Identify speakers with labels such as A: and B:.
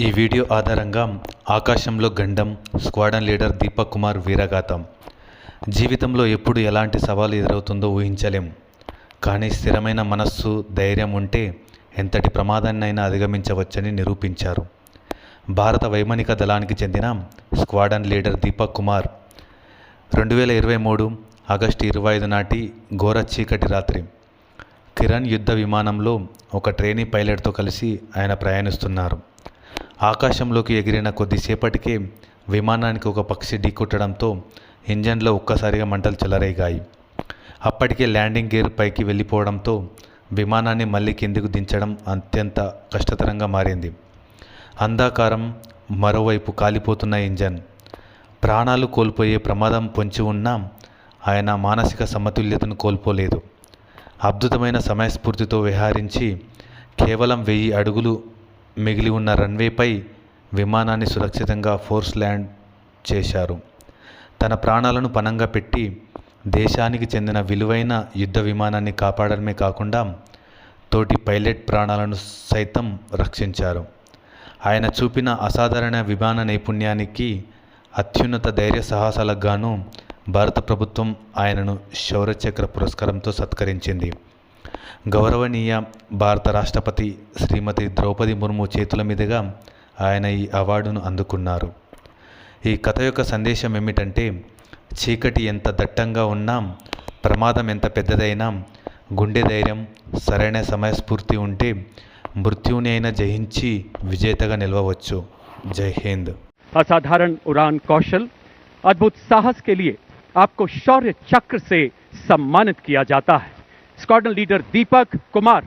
A: ఈ వీడియో ఆధారంగా ఆకాశంలో గండం స్క్వాడన్ లీడర్ దీపక్ కుమార్ వీరగాథం. జీవితంలో ఎప్పుడు ఎలాంటి సవాలు ఎదురవుతుందో ఊహించలేం. కానీ స్థిరమైన మనస్సు, ధైర్యం ఉంటే ఎంతటి ప్రమాదాన్నైనా అధిగమించవచ్చని నిరూపించారు. భారత వైమానిక దళానికి చెందిన squadron leader Deepak Kumar 2023 August 25 నాటి ఘోర చీకటి రాత్రి కిరణ్ యుద్ధ విమానంలో ఒక ట్రైనీ పైలట్తో కలిసి ఆయన ప్రయాణిస్తున్నారు. ఆకాశంలోకి ఎగిరిన కొద్దిసేపటికే విమానానికి ఒక పక్షి ఢీకొట్టడంతో ఇంజన్లో ఒక్కసారిగా మంటలు చెలరేగాయి. అప్పటికే ల్యాండింగ్ గేర్ పైకి వెళ్ళిపోవడంతో విమానాన్ని మళ్ళీ కిందికి దించడం అత్యంత కష్టతరంగా మారింది. అంధకారం, మరోవైపు కాలిపోతున్న ఇంజన్, ప్రాణాలు కోల్పోయే ప్రమాదం పొంచి ఉన్నా ఆయన మానసిక సమతుల్యతను కోల్పోలేదు. అద్భుతమైన సమయస్ఫూర్తితో విహరించి కేవలం 1000 అడుగులు మిగిలి ఉన్న రన్వేపై విమానాన్ని సురక్షితంగా ఫోర్స్ ల్యాండ్ చేశారు. తన ప్రాణాలను పణంగా పెట్టి దేశానికి చెందిన విలువైన యుద్ధ విమానాన్ని కాపాడడమే కాకుండా తోటి పైలట్ ప్రాణాలను సైతం రక్షించారు. ఆయన చూపిన అసాధారణ విమాన నైపుణ్యానికి, అత్యున్నత ధైర్య సాహసాలకు గాను భారత ప్రభుత్వం ఆయనను శౌర్యచక్ర పురస్కారంతో సత్కరించింది. గౌరవనీయ భారత రాష్ట్రపతి శ్రీమతి ద్రౌపది ముర్ము చేతుల మీదుగా ఆయన ఈ అవార్డును అందుకున్నారు. ఈ కథ యొక్క సందేశం ఏమిటంటే, చీకటి ఎంత దట్టంగా ఉన్నా, ప్రమాదం ఎంత పెద్దదైనా, గుండె ధైర్యం, సరైన సమయస్ఫూర్తి ఉంటే మృత్యుని అయినా జయించి విజేతగా నిలవవచ్చు. జై హింద్.
B: असाधारण उड़ान कौशल, अद्भुत साहस के लिए आपको शौर्य चक्र से सम्मानित किया जाता है. Squadron leader Deepak Kumar.